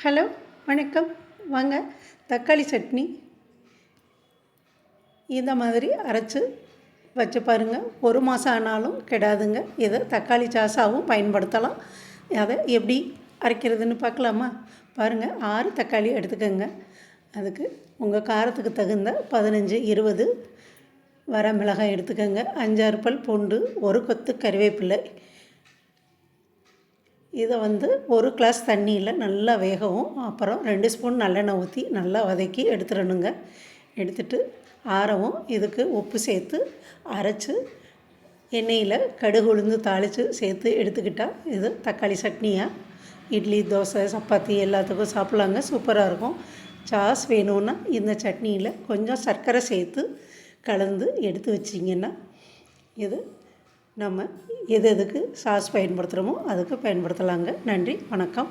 Hello, வணக்கம். வாங்க, தக்காளி சட்னி இந்த மாதிரி அரைச்சி வச்சு பாருங்கள். 1 மாதம் ஆனாலும் கெடாதுங்க. இதை தக்காளி சாஸாகவும் பயன்படுத்தலாம். அதை எப்படி அரைக்கிறதுன்னு பார்க்கலாமா? பாருங்கள், 6 தக்காளி எடுத்துக்கோங்க. அதுக்கு உங்கள் காரத்துக்கு தகுந்த 15 20 வரமிளகாய் எடுத்துக்கோங்க. 5 6 பல் பூண்டு, 1 கொத்து கறிவேப்பிலை. இதை 1 கிளாஸ் தண்ணியில் நல்லா வேகவும், அப்புறம் 2 ஸ்பூன் நல்லெண்ணெய் ஊற்றி நல்லா வதக்கி எடுத்துடணுங்க. எடுத்துட்டு ஆறவும் இதுக்கு உப்பு சேர்த்து அரைச்சி எண்ணெயில் கடுகு உளுந்து தாளித்து சேர்த்து எடுத்துக்கிட்டால் இது தக்காளி சட்னியாக இட்லி, தோசை, சப்பாத்தி எல்லாத்துக்கும் சாப்பிட்லாங்க. சூப்பராக இருக்கும். சாஸ் வேணும்னா இந்த சட்னியில் கொஞ்சம் சர்க்கரை சேர்த்து கலந்து எடுத்து வச்சிங்கன்னா இது நம்ம எதுக்கு சாஸ் பயன்படுத்துகிறோமோ அதுக்கு பயன்படுத்தலாங்க. நன்றி, வணக்கம்.